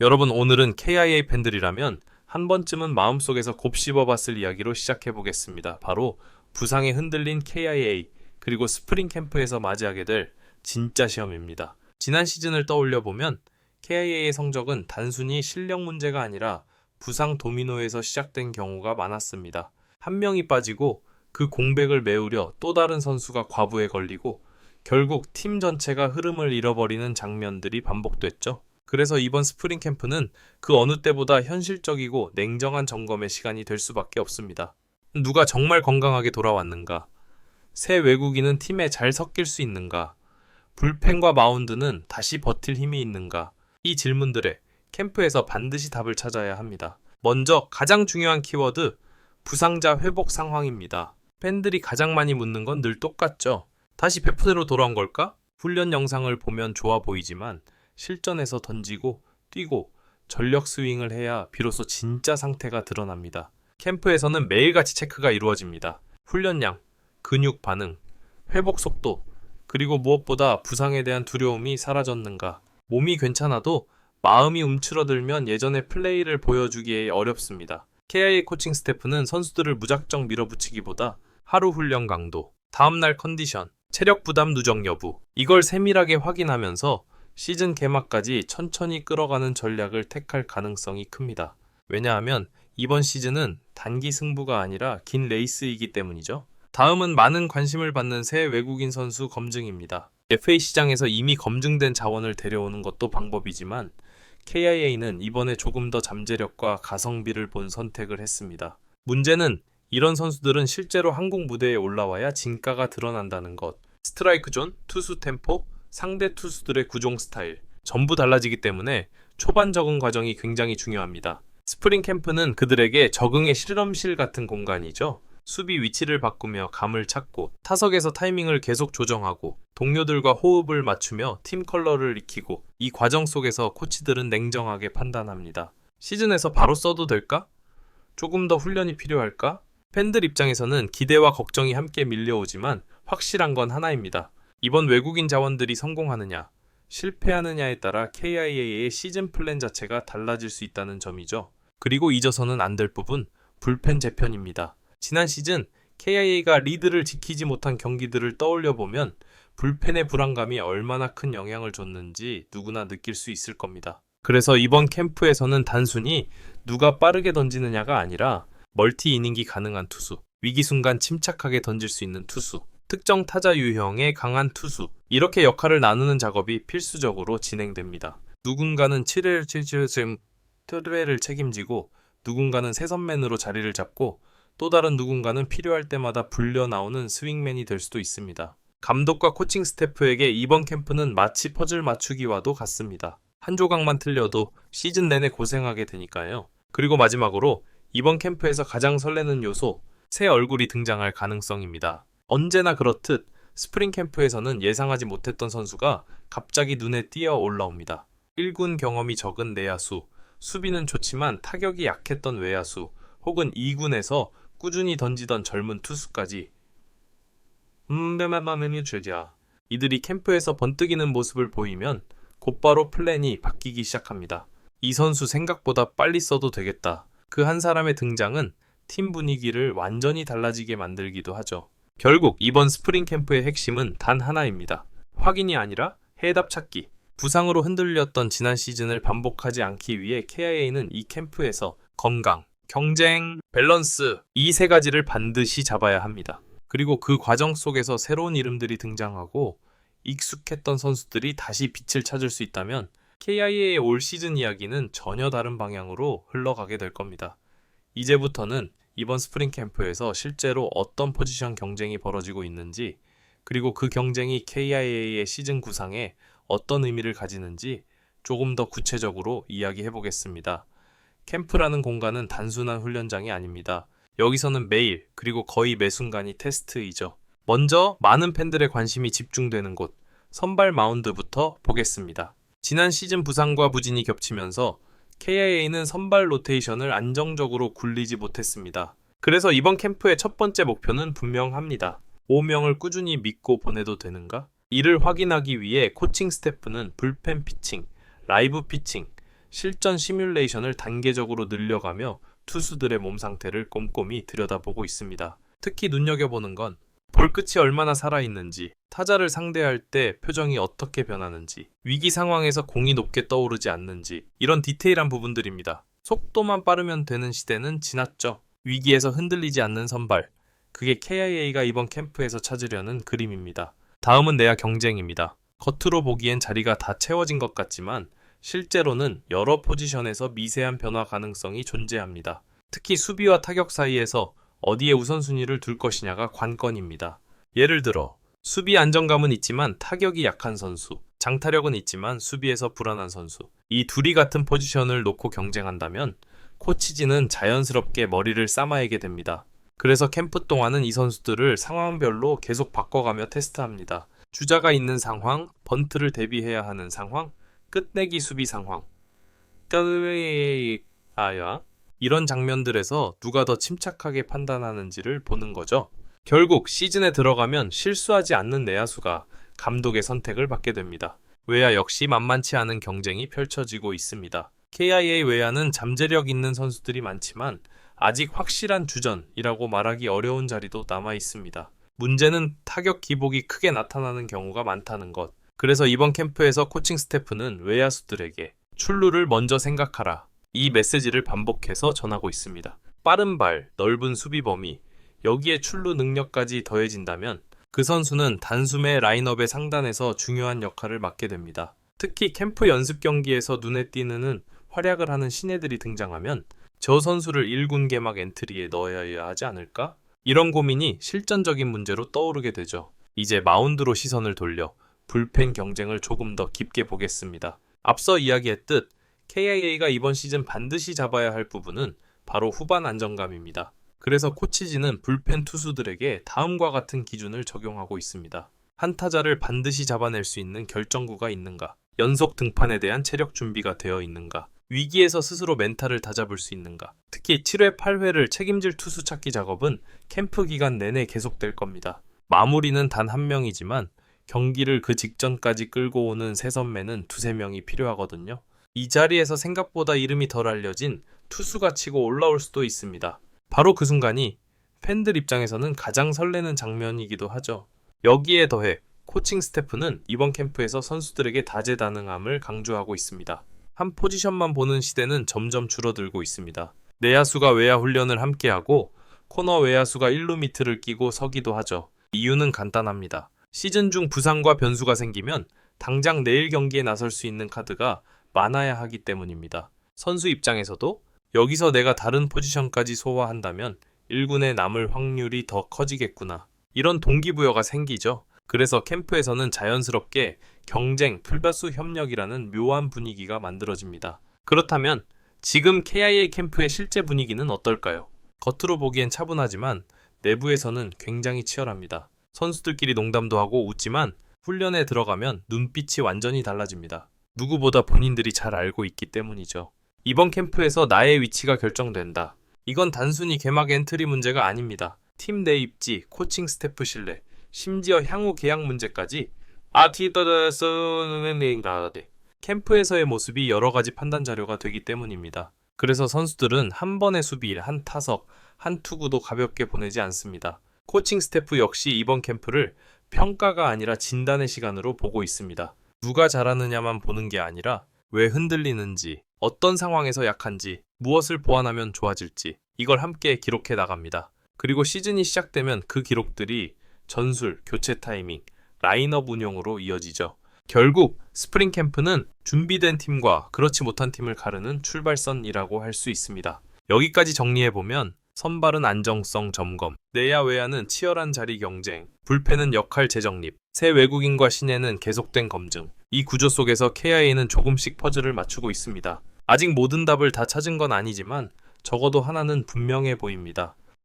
여러분, 오늘은 KIA 팬들이라면 한 번쯤은 마음속에서 곱씹어봤을 이야기로 시작해보겠습니다. 바로 부상에 흔들린 KIA, 그리고 스프링 캠프에서 맞이하게 될 진짜 시험입니다. 지난 시즌을 떠올려보면 KIA의 성적은 단순히 실력 문제가 아니라 부상 도미노에서 시작된 경우가 많았습니다. 한 명이 빠지고 그 공백을 메우려 또 다른 선수가 과부에 걸리고 결국 팀 전체가 흐름을 잃어버리는 장면들이 반복됐죠. 그래서 이번 스프링 캠프는 그 어느 때보다 현실적이고 냉정한 점검의 시간이 될 수밖에 없습니다. 누가 정말 건강하게 돌아왔는가? 새 외국인은 팀에 잘 섞일 수 있는가? 불펜과 마운드는 다시 버틸 힘이 있는가? 이 질문들에 캠프에서 반드시 답을 찾아야 합니다. 먼저 가장 중요한 키워드, 부상자 회복 상황입니다. 팬들이 가장 많이 묻는 건 늘 똑같죠. 다시 100%로 돌아온 걸까? 훈련 영상을 보면 좋아 보이지만 실전에서 던지고 뛰고 전력 스윙을 해야 비로소 진짜 상태가 드러납니다. 캠프에서는 매일같이 체크가 이루어집니다. 훈련량, 근육 반응, 회복 속도, 그리고 무엇보다 부상에 대한 두려움이 사라졌는가. 몸이 괜찮아도 마음이 움츠러들면 예전의 플레이를 보여주기에 어렵습니다. KIA 코칭 스태프는 선수들을 무작정 밀어붙이기보다 하루 훈련 강도, 다음날 컨디션, 체력 부담 누적 여부, 이걸 세밀하게 확인하면서 시즌 개막까지 천천히 끌어가는 전략을 택할 가능성이 큽니다. 왜냐하면 이번 시즌은 단기 승부가 아니라 긴 레이스이기 때문이죠. 다음은 많은 관심을 받는 새 외국인 선수 검증입니다. FA 시장에서 이미 검증된 자원을 데려오는 것도 방법이지만 KIA는 이번에 조금 더 잠재력과 가성비를 본 선택을 했습니다. 문제는 이런 선수들은 실제로 한국 무대에 올라와야 진가가 드러난다는 것. 스트라이크 존, 투수 템포, 상대 투수들의 구종 스타일 전부 달라지기 때문에 초반 적응 과정이 굉장히 중요합니다. 스프링 캠프는 그들에게 적응의 실험실 같은 공간이죠. 수비 위치를 바꾸며 감을 찾고 타석에서 타이밍을 계속 조정하고 동료들과 호흡을 맞추며 팀 컬러를 익히고, 이 과정 속에서 코치들은 냉정하게 판단합니다. 시즌에서 바로 써도 될까? 조금 더 훈련이 필요할까? 팬들 입장에서는 기대와 걱정이 함께 밀려오지만 확실한 건 하나입니다. 이번 외국인 자원들이 성공하느냐, 실패하느냐에 따라 KIA의 시즌 플랜 자체가 달라질 수 있다는 점이죠. 그리고 잊어서는 안 될 부분, 불펜 재편입니다. 지난 시즌 KIA가 리드를 지키지 못한 경기들을 떠올려보면 불펜의 불안감이 얼마나 큰 영향을 줬는지 누구나 느낄 수 있을 겁니다. 그래서 이번 캠프에서는 단순히 누가 빠르게 던지느냐가 아니라 멀티 이닝이 가능한 투수, 위기 순간 침착하게 던질 수 있는 투수, 특정 타자 유형의 강한 투수, 이렇게 역할을 나누는 작업이 필수적으로 진행됩니다. 누군가는 7회를 책임지고 누군가는 세선맨으로 자리를 잡고 또 다른 누군가는 필요할 때마다 불려 나오는 스윙맨이 될 수도 있습니다. 감독과 코칭 스태프에게 이번 캠프는 마치 퍼즐 맞추기와도 같습니다. 한 조각만 틀려도 시즌 내내 고생하게 되니까요. 그리고 마지막으로 이번 캠프에서 가장 설레는 요소, 새 얼굴이 등장할 가능성입니다. 언제나 그렇듯 스프링 캠프에서는 예상하지 못했던 선수가 갑자기 눈에 띄어 올라옵니다. 1군 경험이 적은 내야수, 수비는 좋지만 타격이 약했던 외야수, 혹은 2군에서 꾸준히 던지던 젊은 투수까지. 이들이 캠프에서 번뜩이는 모습을 보이면 곧바로 플랜이 바뀌기 시작합니다. 이 선수 생각보다 빨리 써도 되겠다. 그 한 사람의 등장은 팀 분위기를 완전히 달라지게 만들기도 하죠. 결국 이번 스프링 캠프의 핵심은 단 하나입니다. 확인이 아니라 해답 찾기. 부상으로 흔들렸던 지난 시즌을 반복하지 않기 위해 KIA는 이 캠프에서 건강, 경쟁, 밸런스, 이 세 가지를 반드시 잡아야 합니다. 그리고 그 과정 속에서 새로운 이름들이 등장하고 익숙했던 선수들이 다시 빛을 찾을 수 있다면 KIA의 올 시즌 이야기는 전혀 다른 방향으로 흘러가게 될 겁니다. 이제부터는 이번 스프링 캠프에서 실제로 어떤 포지션 경쟁이 벌어지고 있는지, 그리고 그 경쟁이 KIA의 시즌 구상에 어떤 의미를 가지는지 조금 더 구체적으로 이야기해 보겠습니다. 캠프라는 공간은 단순한 훈련장이 아닙니다. 여기서는 매일, 그리고 거의 매 순간이 테스트이죠. 먼저 많은 팬들의 관심이 집중되는 곳, 선발 마운드부터 보겠습니다. 지난 시즌 부상과 부진이 겹치면서 KIA는 선발 로테이션을 안정적으로 굴리지 못했습니다. 그래서 이번 캠프의 첫 번째 목표는 분명합니다. 5명을 꾸준히 믿고 보내도 되는가? 이를 확인하기 위해 코칭 스태프는 불펜 피칭, 라이브 피칭, 실전 시뮬레이션을 단계적으로 늘려가며 투수들의 몸 상태를 꼼꼼히 들여다보고 있습니다. 특히 눈여겨보는 건 볼 끝이 얼마나 살아있는지, 타자를 상대할 때 표정이 어떻게 변하는지, 위기 상황에서 공이 높게 떠오르지 않는지, 이런 디테일한 부분들입니다. 속도만 빠르면 되는 시대는 지났죠. 위기에서 흔들리지 않는 선발, 그게 KIA가 이번 캠프에서 찾으려는 그림입니다. 다음은 내야 경쟁입니다. 겉으로 보기엔 자리가 다 채워진 것 같지만 실제로는 여러 포지션에서 미세한 변화 가능성이 존재합니다. 특히 수비와 타격 사이에서 어디에 우선순위를 둘 것이냐가 관건입니다. 예를 들어 수비 안정감은 있지만 타격이 약한 선수, 장타력은 있지만 수비에서 불안한 선수, 이 둘이 같은 포지션을 놓고 경쟁한다면 코치진은 자연스럽게 머리를 삶아야게 됩니다. 그래서 캠프 동안은 이 선수들을 상황별로 계속 바꿔가며 테스트합니다. 주자가 있는 상황, 번트를 대비해야 하는 상황, 끝내기 수비 상황. 이런 장면들에서 누가 더 침착하게 판단하는지를 보는 거죠. 결국 시즌에 들어가면 실수하지 않는 내야수가 감독의 선택을 받게 됩니다. 외야 역시 만만치 않은 경쟁이 펼쳐지고 있습니다. KIA 외야는 잠재력 있는 선수들이 많지만 아직 확실한 주전이라고 말하기 어려운 자리도 남아 있습니다. 문제는 타격 기복이 크게 나타나는 경우가 많다는 것. 그래서 이번 캠프에서 코칭 스태프는 외야수들에게 출루를 먼저 생각하라, 이 메시지를 반복해서 전하고 있습니다. 빠른 발, 넓은 수비 범위, 여기에 출루 능력까지 더해진다면 그 선수는 단숨에 라인업의 상단에서 중요한 역할을 맡게 됩니다. 특히 캠프 연습 경기에서 눈에 띄는 활약을 하는 신예들이 등장하면 저 선수를 1군 개막 엔트리에 넣어야 하지 않을까? 이런 고민이 실전적인 문제로 떠오르게 되죠. 이제 마운드로 시선을 돌려 불펜 경쟁을 조금 더 깊게 보겠습니다. 앞서 이야기했듯 KIA가 이번 시즌 반드시 잡아야 할 부분은 바로 후반 안정감입니다. 그래서 코치진은 불펜 투수들에게 다음과 같은 기준을 적용하고 있습니다. 한 타자를 반드시 잡아낼 수 있는 결정구가 있는가? 연속 등판에 대한 체력 준비가 되어 있는가? 위기에서 스스로 멘탈을 다잡을 수 있는가? 특히 7회, 8회를 책임질 투수 찾기 작업은 캠프 기간 내내 계속될 겁니다. 마무리는 단 한 명이지만 경기를 그 직전까지 끌고 오는 새 선매는 두세 명이 필요하거든요. 이 자리에서 생각보다 이름이 덜 알려진 투수가 치고 올라올 수도 있습니다. 바로 그 순간이 팬들 입장에서는 가장 설레는 장면이기도 하죠. 여기에 더해 코칭 스태프는 이번 캠프에서 선수들에게 다재다능함을 강조하고 있습니다. 한 포지션만 보는 시대는 점점 줄어들고 있습니다. 내야수가 외야 훈련을 함께하고 코너 외야수가 1루 미트를 끼고 서기도 하죠. 이유는 간단합니다. 시즌 중 부상과 변수가 생기면 당장 내일 경기에 나설 수 있는 카드가 많아야 하기 때문입니다. 선수 입장에서도 여기서 내가 다른 포지션까지 소화한다면 1군에 남을 확률이 더 커지겠구나, 이런 동기부여가 생기죠. 그래서 캠프에서는 자연스럽게 경쟁, 풀별수 협력이라는 묘한 분위기가 만들어집니다. 그렇다면 지금 KIA 캠프의 실제 분위기는 어떨까요? 겉으로 보기엔 차분하지만 내부에서는 굉장히 치열합니다. 선수들끼리 농담도 하고 웃지만 훈련에 들어가면 눈빛이 완전히 달라집니다. 누구보다 본인들이 잘 알고 있기 때문이죠. 이번 캠프에서 나의 위치가 결정된다. 이건 단순히 개막 엔트리 문제가 아닙니다. 팀 내 입지, 코칭 스태프 신뢰, 심지어 향후 계약 문제까지 캠프에서의 모습이 여러 가지 판단 자료가 되기 때문입니다. 그래서 선수들은 한 번의 수비일, 한 타석, 한 투구도 가볍게 보내지 않습니다. 코칭 스태프 역시 이번 캠프를 평가가 아니라 진단의 시간으로 보고 있습니다. 누가 잘하느냐만 보는 게 아니라 왜 흔들리는지, 어떤 상황에서 약한지, 무엇을 보완하면 좋아질지, 이걸 함께 기록해 나갑니다. 그리고 시즌이 시작되면 그 기록들이 전술, 교체 타이밍, 라인업 운용으로 이어지죠. 결국 스프링 캠프는 준비된 팀과 그렇지 못한 팀을 가르는 출발선이라고 할 수 있습니다. 여기까지 정리해보면 선발은 안정성 점검, 내야 외야는 치열한 자리 경쟁, 불펜은 역할 재정립, 새 외국인과 신예는 계속된 검증. 이 구조 속에서 KIA는 조금씩 퍼즐을 맞추고 있습니다. 아직 모든 답을 다 찾은 건 아니지만 적어도 하나는 분명해 보입니다.